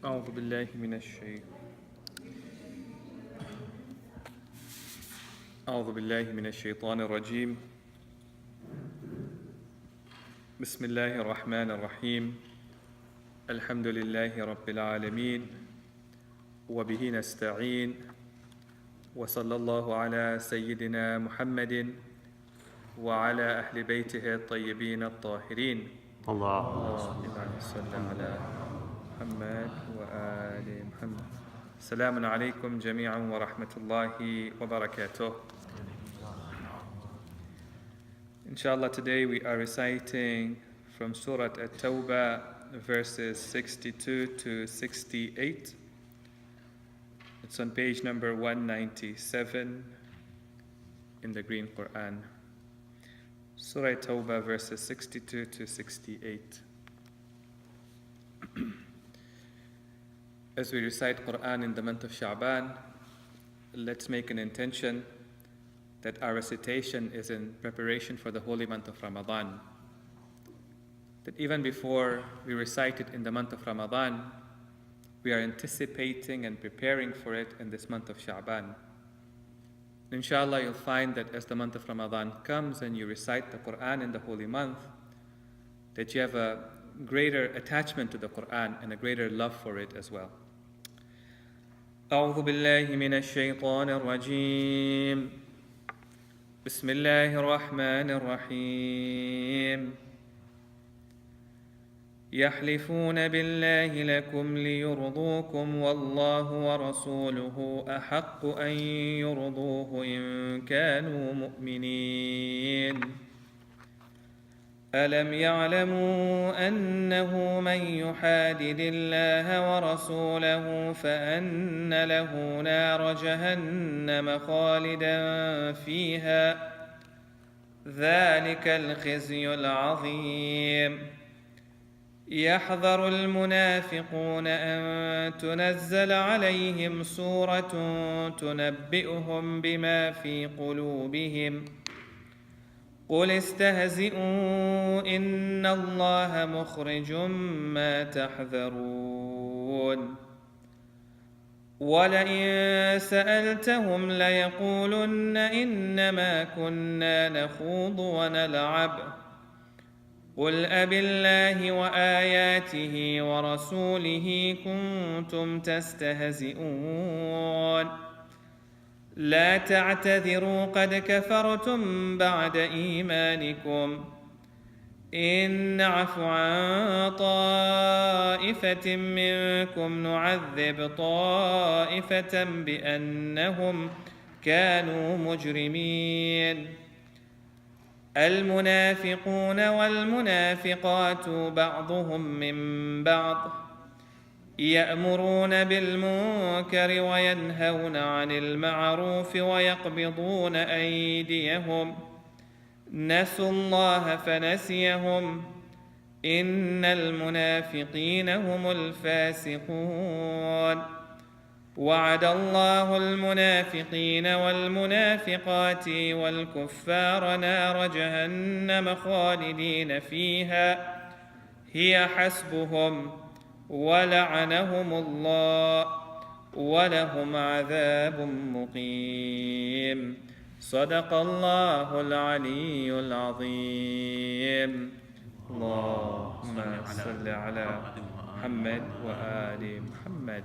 أعوذ بالله من الشيطان أعوذ بالله من الشيطان الرجيم. بسم الله الرحمن الرحيم. الحمد لله رب العالمين وبه نستعين، وصلى الله على سيدنا محمد وعلى أهل بيته الطيبين الطاهرين. اللهم صل على محمد وآل محمد. السلام عليكم جميعا ورحمة الله وبركاته. Inshallah, today we are reciting from Surah At-Tawba, verses 62 to 68. It's on page number 197 in the Green Qur'an. Surah At-Tawba, verses 62 to 68. As we recite Qur'an in the month of Sha'ban, let's make an intention that our recitation is in preparation for the holy month of Ramadan. That even before we recite it in the month of Ramadan, we are anticipating and preparing for it in this month of Sha'ban. Inshallah, you'll find that as the month of Ramadan comes and you recite the Qur'an in the holy month, that you have a greater attachment to the Qur'an and a greater love for it as well. أعوذ بالله من الشيطان الرجيم. بسم الله الرحمن الرحيم. يحلفون بالله لكم ليرضوكم والله ورسوله أحق أن يرضوه إن كانوا مؤمنين. ألم يعلموا أنه من يحادد الله ورسوله فأن له نار جهنم خالدا فيها ذلك الخزي العظيم. يحذر المنافقون أن تنزل عليهم سورة تنبئهم بما في قلوبهم قل استهزئوا إن الله مخرج ما تحذرون. ولئن سألتهم ليقولن إنما كنا نخوض ونلعب قل أبالله وآياته ورسوله كنتم تستهزئون لا تعتذروا قد كفرتم بعد إيمانكم إن نعف عن طائفة منكم نعذب طائفة بأنهم كانوا مجرمين. المنافقون والمنافقات بعضهم من بعض يأمرون بالمنكر وينهون عن المعروف ويقبضون أيديهم نسوا الله فنسيهم إن المنافقين هم الفاسقون. وعد الله المنافقين والمنافقات والكفار نار جهنم خالدين فيها هي حسبهم ولعنهم الله ولهم عذاب مقيم. صدق الله العلي العظيم. اللهم صل على محمد وآل محمد.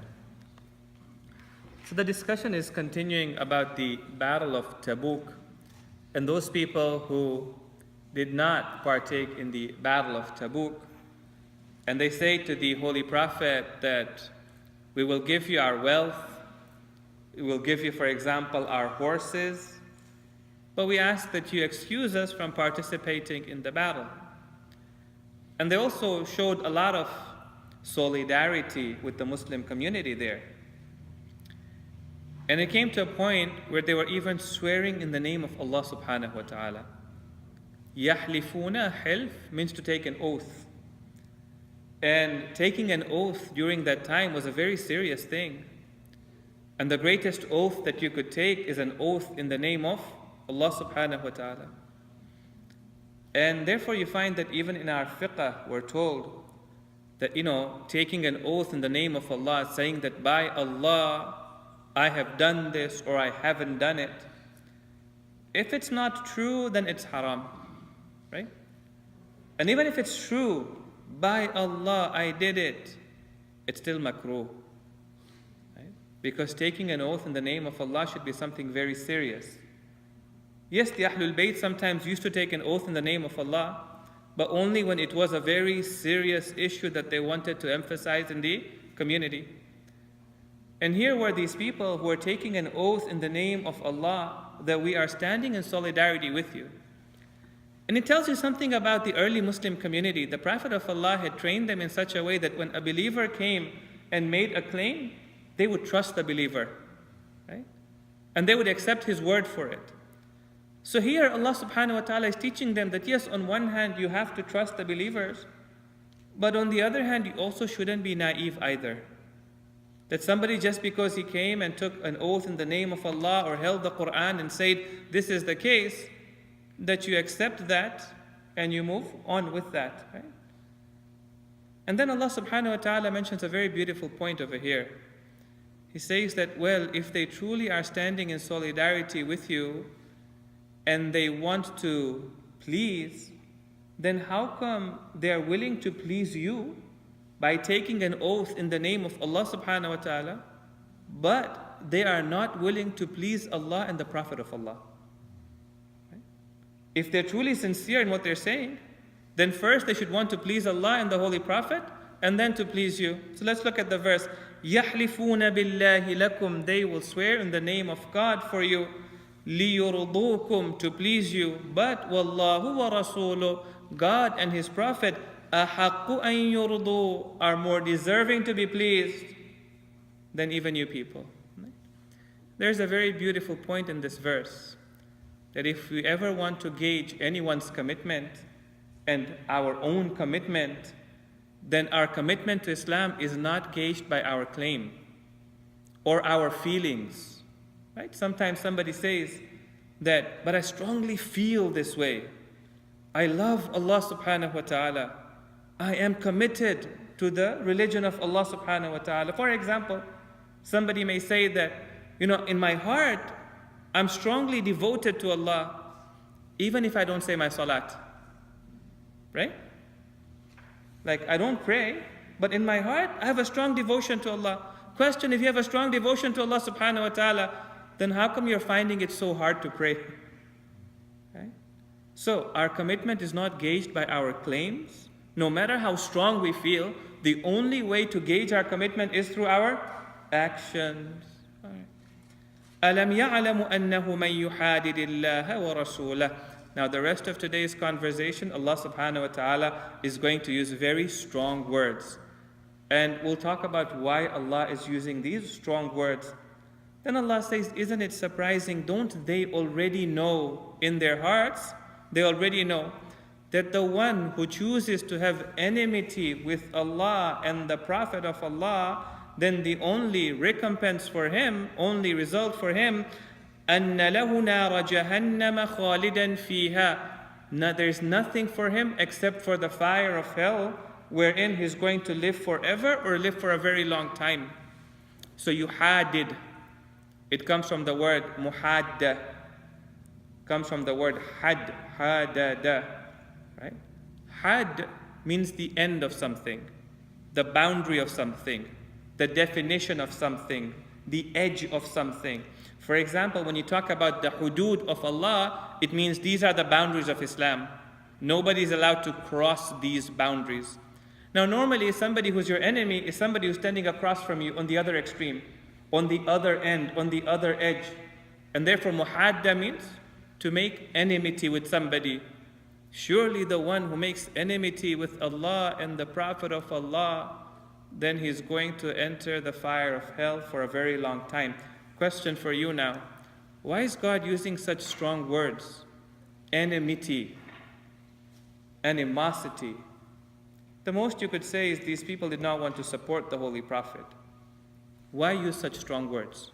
So the discussion is continuing about the Battle of Tabuk and those people who did not partake in the Battle of Tabuk. And they say to the Holy Prophet that we will give you our wealth, we will give you, for example, our horses, but we ask that you excuse us from participating in the battle. And they also showed a lot of solidarity with the Muslim community there. And it came to a point where they were even swearing in the name of Allah subhanahu wa ta'ala. Yahlifuna, hilf means to take an oath. And taking an oath during that time was a very serious thing. And the greatest oath that you could take is an oath in the name of Allah subhanahu wa ta'ala. And therefore you find that even in our fiqh we're told that, taking an oath in the name of Allah, saying that by Allah, I have done this or I haven't done it. If it's not true, then it's haram, right? And even if it's true, by Allah, I did it, it's still makruh. Right? Because taking an oath in the name of Allah should be something very serious. Yes, the Ahlul Bayt sometimes used to take an oath in the name of Allah, but only when it was a very serious issue that they wanted to emphasize in the community. And here were these people who were taking an oath in the name of Allah that we are standing in solidarity with you. And it tells you something about the early Muslim community. The Prophet of Allah had trained them in such a way that when a believer came and made a claim, they would trust the believer, right? And they would accept his word for it. So here Allah subhanahu wa ta'ala is teaching them that yes, on one hand you have to trust the believers, but on the other hand you also shouldn't be naive either. That somebody just because he came and took an oath in the name of Allah or held the Qur'an and said this is the case, that you accept that and you move on with that, right? And then Allah subhanahu wa ta'ala mentions a very beautiful point over here. He says that, well, if they truly are standing in solidarity with you and they want to please, then how come they are willing to please you by taking an oath in the name of Allah subhanahu wa ta'ala, but they are not willing to please Allah and the Prophet of Allah? If they're truly sincere in what they're saying, then first they should want to please Allah and the Holy Prophet, and then to please you. So let's look at the verse. يَحْلِفُونَ بِاللَّهِ لَكُمْ. They will swear in the name of God for you. لِيُرْضُوكُمْ. To please you. But وَاللَّهُ وَرَسُولُهُ. God and His Prophet أَحَقُّ أَن يُرْضُوا. Are more deserving to be pleased than even you people. There's a very beautiful point in this verse. That if we ever want to gauge anyone's commitment and our own commitment, then our commitment to Islam is not gauged by our claim or our feelings. Right? Sometimes somebody says that, but I strongly feel this way. I love Allah subhanahu wa ta'ala. I am committed to the religion of Allah subhanahu wa ta'ala. For example, somebody may say that, in my heart, I'm strongly devoted to Allah, even if I don't say my salat. Right? Like, I don't pray, but in my heart, I have a strong devotion to Allah. Question, if you have a strong devotion to Allah subhanahu wa ta'ala, then how come you're finding it so hard to pray? Right? So, our commitment is not gauged by our claims. No matter how strong we feel, the only way to gauge our commitment is through our actions. أَلَمْ يَعْلَمُ أَنَّهُ مَنْ يُحَادِدِ اللَّهَ وَرَسُولَهُ. Now the rest of today's conversation, Allah subhanahu wa ta'ala is going to use very strong words. And we'll talk about why Allah is using these strong words. Then Allah says, isn't it surprising? Don't they already know in their hearts? They already know that the one who chooses to have enmity with Allah and the Prophet of Allah, then the only recompense for him, only result for him, أَنَّ لَهُ نَارَ جَهَنَّمَ خَالِدًا فِيهَا. Now there's nothing for him except for the fire of hell, wherein he's going to live forever or live for a very long time. So yuhadid, it comes from the word muhadda, comes from the word had, hadada, right? Had means the end of something, the boundary of something, the definition of something, the edge of something. For example, when you talk about the hudud of Allah, it means these are the boundaries of Islam. Nobody is allowed to cross these boundaries. Now normally somebody who's your enemy is somebody who's standing across from you on the other extreme, on the other end, on the other edge. And therefore muhadda means to make enmity with somebody. Surely the one who makes enmity with Allah and the Prophet of Allah, then he's going to enter the fire of hell for a very long time. Question for you now. Why is God using such strong words? Enmity, animosity. The most you could say is these people did not want to support the Holy Prophet. Why use such strong words?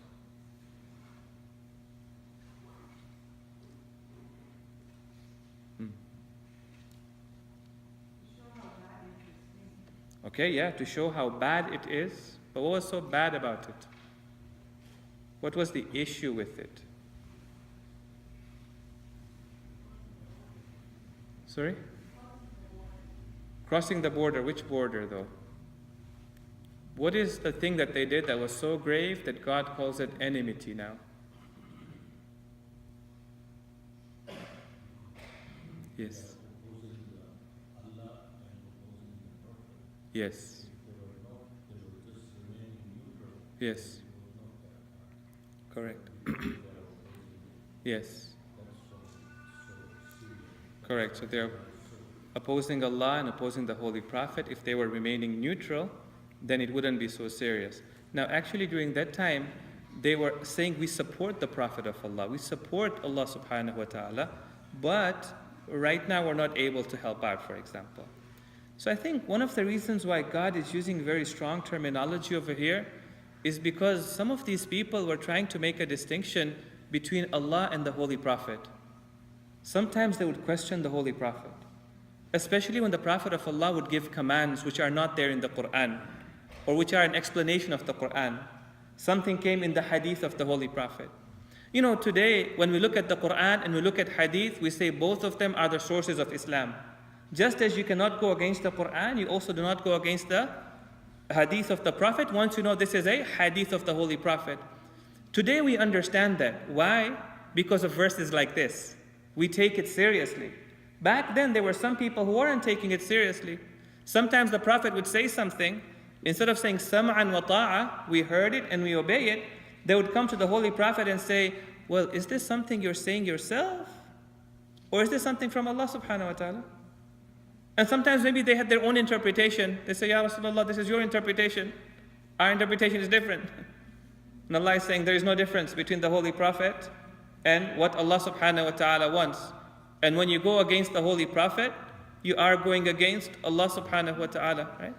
Okay, yeah, to show how bad it is. But what was so bad about it? What was the issue with it? Sorry? Crossing the border. Which border, though? What is the thing that they did that was so grave that God calls it enmity now? Yes. Yes. Yes. Correct. Yes. Correct. So they're opposing Allah and opposing the Holy Prophet. If they were remaining neutral, then it wouldn't be so serious. Now, actually, during that time, they were saying, we support the Prophet of Allah. We support Allah subhanahu wa ta'ala, but right now we're not able to help out, for example. So I think one of the reasons why God is using very strong terminology over here is because some of these people were trying to make a distinction between Allah and the Holy Prophet. Sometimes they would question the Holy Prophet, especially when the Prophet of Allah would give commands which are not there in the Qur'an, or which are an explanation of the Qur'an. Something came in the hadith of the Holy Prophet. You know, today, when we look at the Qur'an and we look at hadith, we say both of them are the sources of Islam. Just as you cannot go against the Qur'an, you also do not go against the hadith of the Prophet once you know this is a hadith of the Holy Prophet. Today we understand that. Why? Because of verses like this. We take it seriously. Back then, there were some people who weren't taking it seriously. Sometimes the Prophet would say something, instead of saying sam'an wa ta'a, we heard it and we obey it, they would come to the Holy Prophet and say, well, is this something you're saying yourself? Or is this something from Allah subhanahu wa ta'ala? And sometimes maybe they had their own interpretation. They say, Ya Rasulullah, this is your interpretation. Our interpretation is different. And Allah is saying there is no difference between the Holy Prophet and what Allah subhanahu wa ta'ala wants. And when you go against the Holy Prophet, you are going against Allah subhanahu wa ta'ala, right?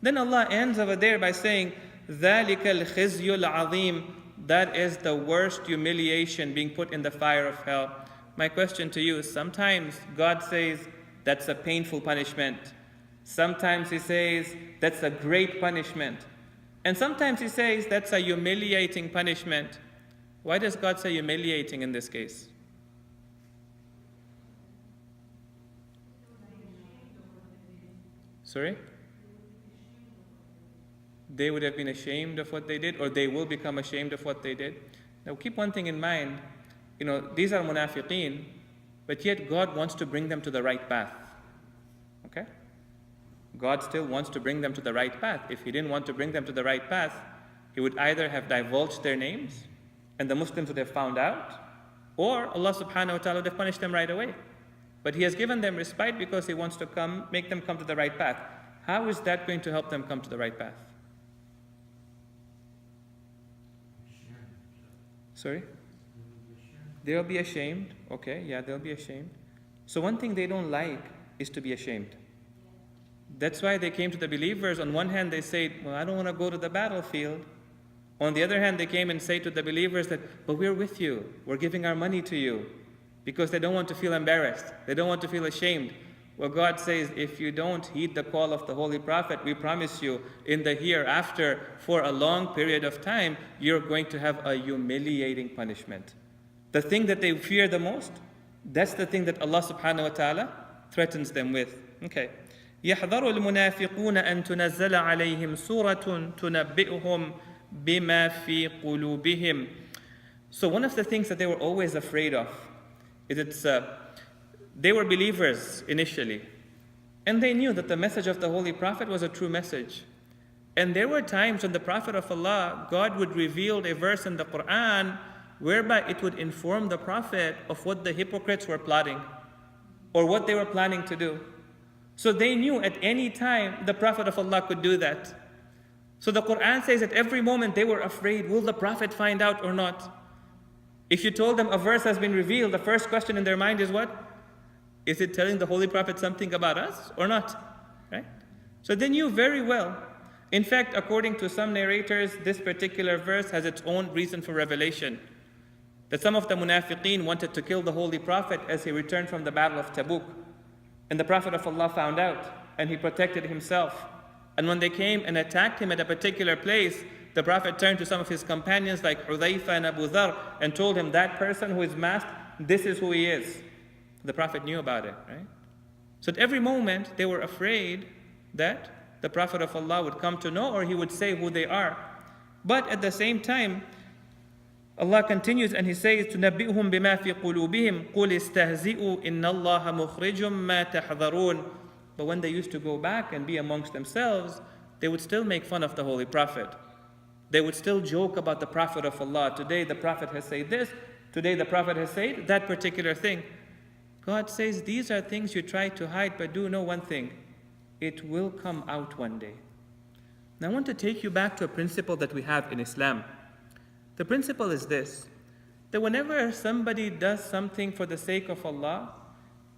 Then Allah ends over there by saying, ذَلِكَ الْخِزْيُ الْعَظِيمُ. That is the worst humiliation, being put in the fire of hell. My question to you is, sometimes God says, that's a painful punishment. Sometimes He says, that's a great punishment. And sometimes He says, that's a humiliating punishment. Why does God say humiliating in this case? Sorry? They would have been ashamed of what they did, or they will become ashamed of what they did. Now keep one thing in mind. You know, these are munafiqeen, but yet God wants to bring them to the right path. Okay? God still wants to bring them to the right path. If He didn't want to bring them to the right path, He would either have divulged their names, and the Muslims would have found out, or Allah subhanahu wa ta'ala would have punished them right away. But He has given them respite because He wants to make them come to the right path. How is that going to help them come to the right path? Sorry? They'll be ashamed. Okay, yeah, they'll be ashamed. So one thing they don't like is to be ashamed. That's why they came to the believers. On one hand, they said, well, I don't want to go to the battlefield. On the other hand, they came and said to the believers that, but we're with you. We're giving our money to you. Because they don't want to feel embarrassed. They don't want to feel ashamed. Well, God says, if you don't heed the call of the Holy Prophet, we promise you, in the hereafter, for a long period of time, you're going to have a humiliating punishment. The thing that they fear the most, that's the thing that Allah subhanahu wa ta'ala threatens them with. Okay. يَحْذَرُ الْمُنَافِقُونَ أَن تُنَزَّلَ عَلَيْهِمْ سُورَةٌ تُنَبِّئُهُم بِمَا فِي قُلُوبِهِمْ. So one of the things that they were always afraid of is they were believers initially, and they knew that the message of the Holy Prophet was a true message. And there were times when the Prophet of Allah, God would reveal a verse in the Qur'an whereby it would inform the Prophet of what the hypocrites were plotting or what they were planning to do. So they knew at any time the Prophet of Allah could do that. So the Qur'an says at every moment they were afraid, will the Prophet find out or not? If you told them a verse has been revealed, the first question in their mind is what? Is it telling the Holy Prophet something about us or not? Right? So they knew very well. In fact, according to some narrators, this particular verse has its own reason for revelation. That some of the munafiqeen wanted to kill the Holy Prophet as he returned from the battle of Tabuk. And the Prophet of Allah found out, and he protected himself. And when they came and attacked him at a particular place, the Prophet turned to some of his companions like Hudhayfa and Abu Dhar and told him, that person who is masked, this is who he is. The Prophet knew about it, right? So at every moment, they were afraid that the Prophet of Allah would come to know, or he would say who they are. But at the same time, Allah continues and He says, تُنَبِّئُهُم بِمَا فِي قُلُوبِهِمْ قُلِ اسْتَهْزِئُوا إِنَّ اللَّهَ مُخْرِجٌ مَا تَحْذَرُونَ. But when they used to go back and be amongst themselves, they would still make fun of the Holy Prophet. They would still joke about the Prophet of Allah. Today the Prophet has said this, today the Prophet has said that particular thing. God says, these are things you try to hide, but do know one thing, it will come out one day. Now I want to take you back to a principle that we have in Islam. The principle is this, that whenever somebody does something for the sake of Allah,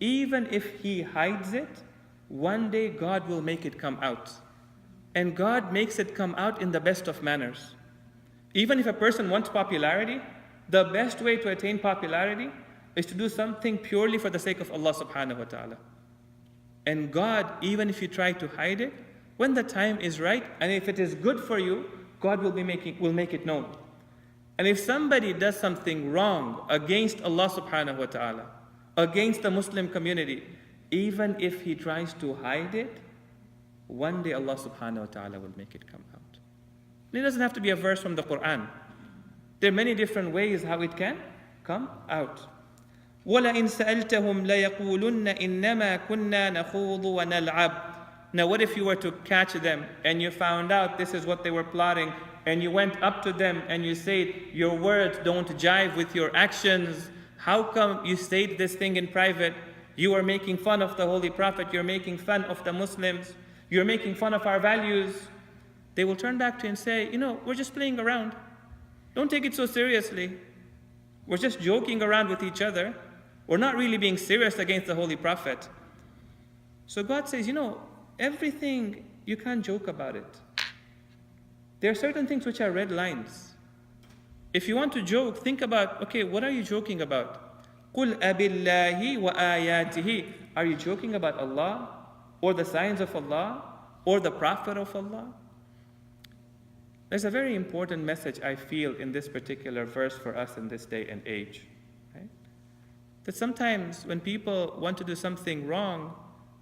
even if he hides it, one day God will make it come out. And God makes it come out in the best of manners. Even if a person wants popularity, the best way to attain popularity is to do something purely for the sake of Allah subhanahu wa ta'ala. And God, even if you try to hide it, when the time is right, and if it is good for you, God will make it known. And if somebody does something wrong against Allah subhanahu wa ta'ala, against the Muslim community, even if he tries to hide it, one day Allah subhanahu wa ta'ala will make it come out. And it doesn't have to be a verse from the Qur'an. There are many different ways how it can come out. وَلَئِن سَأَلْتَهُمْ لَيَقُولُنَّ إِنَّمَا كُنَّا نَخُوضُ وَنَلْعَبُ. Now what if you were to catch them and you found out this is what they were plotting, and you went up to them and you said, your words don't jive with your actions. How come you said this thing in private? You are making fun of the Holy Prophet. You're making fun of the Muslims. You're making fun of our values. They will turn back to you and say, we're just playing around. Don't take it so seriously. We're just joking around with each other. We're not really being serious against the Holy Prophet. So God says, everything, you can't joke about it. There are certain things which are red lines. If you want to joke, think about, okay, what are you joking about? قُلْ أَبِاللَّهِ وَآيَاتِهِ. Are you joking about Allah, or the signs of Allah, or the Prophet of Allah? There's a very important message I feel in this particular verse for us in this day and age. Right? That sometimes when people want to do something wrong,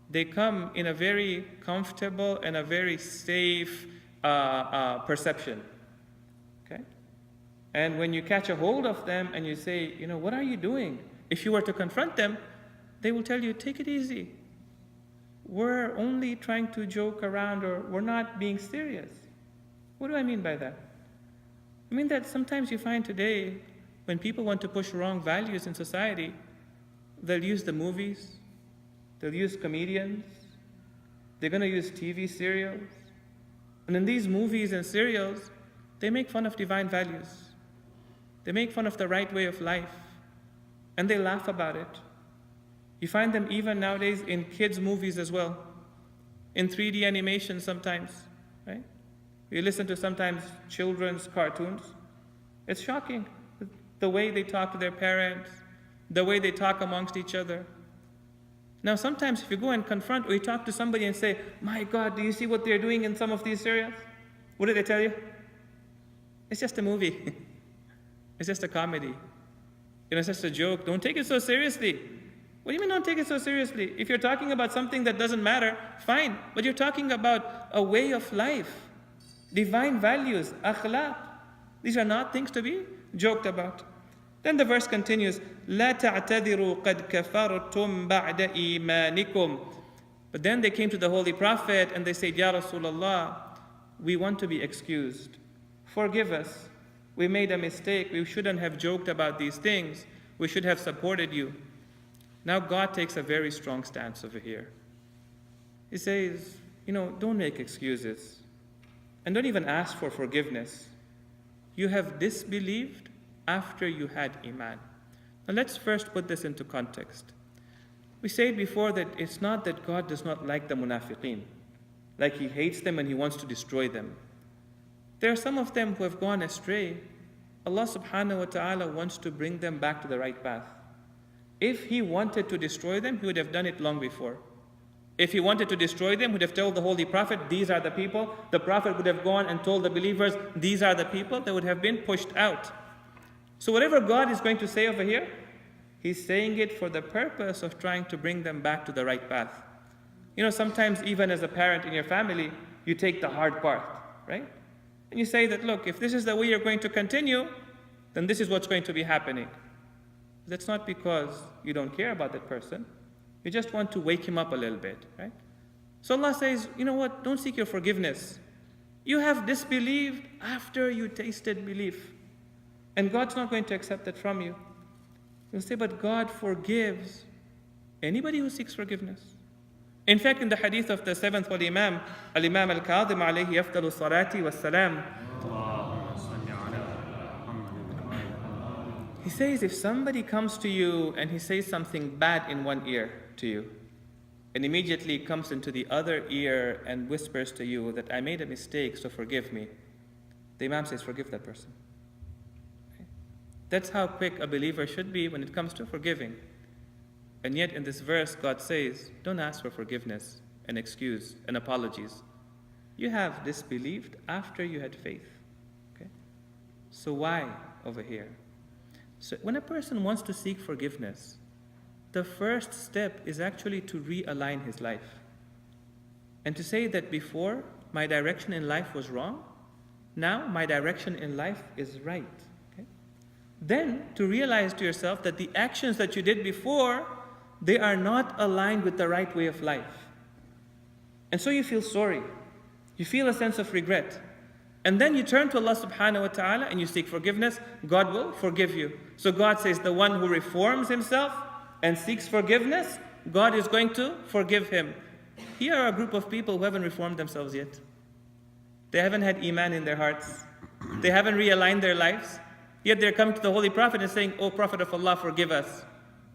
they come in a very comfortable and a very safe perception. Okay? And when you catch a hold of them and you say, what are you doing? If you were to confront them, they will tell you, take it easy. We're only trying to joke around, or we're not being serious. What do I mean by that? I mean that sometimes you find today, when people want to push wrong values in society, they'll use the movies, they'll use comedians, they're going to use TV serials. And in these movies and serials, they make fun of divine values. They make fun of the right way of life. And they laugh about it. You find them even nowadays in kids' movies as well. In 3D animation sometimes, right? You listen to sometimes children's cartoons. It's shocking, the way they talk to their parents, the way they talk amongst each other. Now sometimes if you go and confront, or you talk to somebody and say, my God, do you see what they're doing in some of these serials? What do they tell you? It's just a movie. It's just a comedy. It's just a joke. Don't take it so seriously. What do you mean don't take it so seriously? If you're talking about something that doesn't matter, fine. But you're talking about a way of life, divine values, akhlaq. These are not things to be joked about. Then the verse continues, لا تعتذروا قد كفرتم بعد إيمانكم. But then they came to the Holy Prophet and they said, Ya Rasulullah, we want to be excused. Forgive us. We made a mistake. We shouldn't have joked about these things. We should have supported you. Now God takes a very strong stance over here. He says, don't make excuses. And don't even ask for forgiveness. You have disbelieved after you had iman. Now let's first put this into context. We said before that it's not that God does not like the munafiqeen, like He hates them and He wants to destroy them. There are some of them who have gone astray. Allah subhanahu wa ta'ala wants to bring them back to the right path. If He wanted to destroy them, He would have done it long before. If he wanted to destroy them, he would have told the Holy Prophet, these are the people. The Prophet would have gone and told the believers, these are the people. They would have been pushed out. So whatever God is going to say over here, He's saying it for the purpose of trying to bring them back to the right path. You know, sometimes even as a parent in your family, you take the hard part, right? And you say that, look, if this is the way you're going to continue, then this is what's going to be happening. That's not because you don't care about that person. You just want to wake him up a little bit, right? So Allah says, you know what? Don't seek your forgiveness. You have disbelieved after you tasted belief. And God's not going to accept that from you. You'll say, but God forgives anybody who seeks forgiveness. In fact, in the hadith of the seventh Holy Imam, Al-Imam Al-Kadhim alayhi afdalu salati was salam, he says, if somebody comes to you and he says something bad in one ear to you, and immediately comes into the other ear and whispers to you that I made a mistake, so forgive me, the Imam says, forgive that person. Okay? That's how quick a believer should be when it comes to forgiving. And yet in this verse, God says, don't ask for forgiveness and excuse and apologies. You have disbelieved after you had faith. Okay? So why over here? So when a person wants to seek forgiveness, the first step is actually to realign his life. And to say that before, my direction in life was wrong, now my direction in life is right. Okay? Then to realize to yourself that the actions that you did before, they are not aligned with the right way of life. And so you feel sorry. You feel a sense of regret. And then you turn to Allah subhanahu wa ta'ala and you seek forgiveness. God will forgive you. So God says the one who reforms himself and seeks forgiveness, God is going to forgive him. Here are a group of people who haven't reformed themselves yet. They haven't had iman in their hearts. They haven't realigned their lives. Yet they're coming to the Holy Prophet and saying, "O Prophet of Allah, forgive us."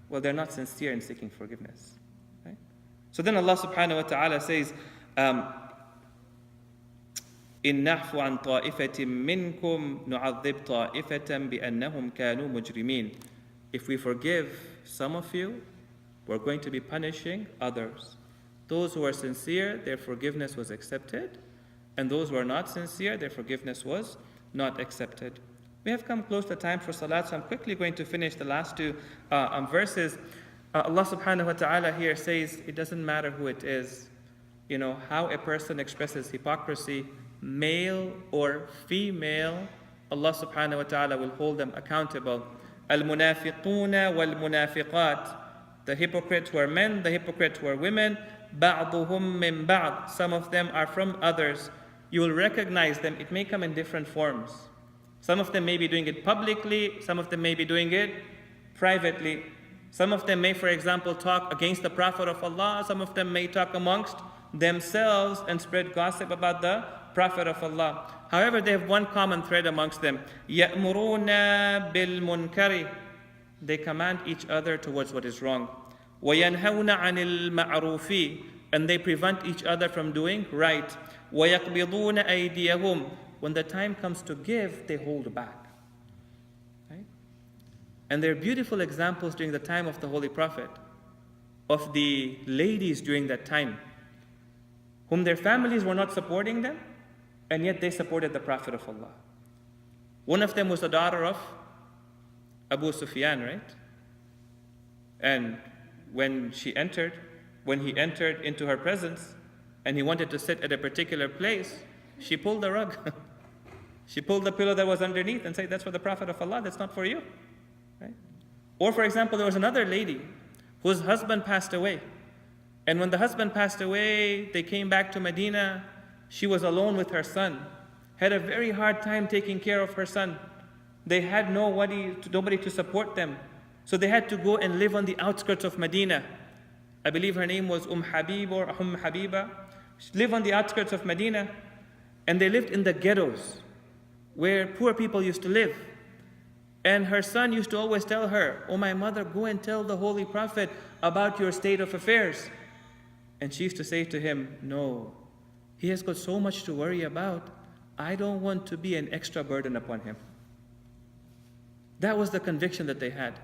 Well, they're not sincere in seeking forgiveness. Right? So then Allah subhanahu wa ta'ala says, إن نعفو عن طائفة منكم نعذب طائفة بأنهم كانوا مجرمين. If we forgive some of you, we're going to be punishing others. Those who are sincere, their forgiveness was accepted. And those who are not sincere, their forgiveness was not accepted. We have come close to time for salat, so I'm quickly going to finish the last two verses. Allah subhanahu wa ta'ala here says, it doesn't matter who it is. You know, how a person expresses hypocrisy, male or female, Allah subhanahu wa ta'ala will hold them accountable. Al-munafiquna wal-munafiqat. The hypocrites were men, the hypocrites were women. Ba'duhum min ba'd. Some of them are from others. You will recognize them. It may come in different forms. Some of them may be doing it publicly. Some of them may be doing it privately. Some of them may, for example, talk against the Prophet of Allah. Some of them may talk amongst themselves and spread gossip about the Prophet of Allah. However, they have one common thread amongst them. يَأْمُرُونَ بِالْمُنْكَرِ. They command each other towards what is wrong. وَيَنْهَوْنَ عَنِ الْمَعْرُوفِ. And they prevent each other from doing right. وَيَقْبِضُونَ أَيْدِيَهُمْ. When the time comes to give, they hold back. Right? And there are beautiful examples during the time of the Holy Prophet of the ladies during that time, whom their families were not supporting them, and yet they supported the Prophet of Allah. One of them was the daughter of Abu Sufyan, right? And when he entered into her presence, and he wanted to sit at a particular place, she pulled the rug. She pulled the pillow that was underneath and said, that's for the Prophet of Allah, that's not for you. Right? Or for example, there was another lady whose husband passed away. And when the husband passed away, they came back to Medina. She was alone with her son, had a very hard time taking care of her son. They had nobody to support them. So they had to go and live on the outskirts of Medina. I believe her name was Habib or Habiba. She lived on the outskirts of Medina. And they lived in the ghettos where poor people used to live. And her son used to always tell her, "Oh, my mother, go and tell the Holy Prophet about your state of affairs." And she used to say to him, "No, he has got so much to worry about. I don't want to be an extra burden upon him." That was the conviction that they had.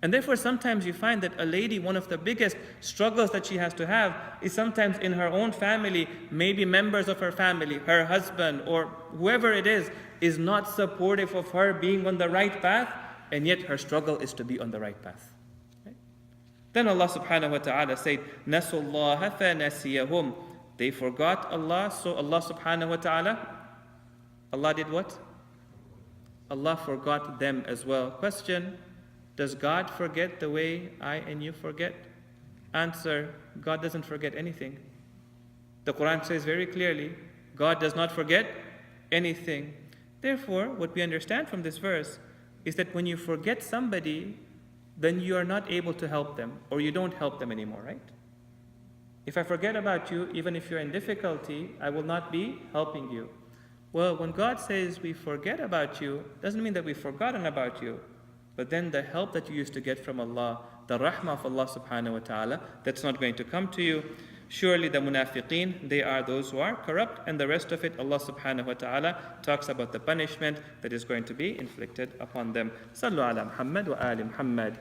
And therefore, sometimes you find that a lady, one of the biggest struggles that she has to have is sometimes in her own family, maybe members of her family, her husband, or whoever it is not supportive of her being on the right path, and yet her struggle is to be on the right path. Right? Then Allah subhanahu wa ta'ala said, نَسُوا اللَّهَ فَنَسِيَهُمْ. They forgot Allah, so Allah subhanahu wa ta'ala, Allah did what? Allah forgot them as well. Question: does God forget the way I and you forget? Answer: God doesn't forget anything. The Qur'an says very clearly, God does not forget anything. Therefore, what we understand from this verse is that when you forget somebody, then you are not able to help them, or you don't help them anymore, right? If I forget about you, even if you're in difficulty, I will not be helping you. Well, when God says we forget about you, doesn't mean that we've forgotten about you. But then the help that you used to get from Allah, the rahmah of Allah subhanahu wa ta'ala, that's not going to come to you. Surely the munafiqeen, they are those who are corrupt, and the rest of it, Allah subhanahu wa ta'ala talks about the punishment that is going to be inflicted upon them. Sallu ala Muhammad wa ali Muhammad.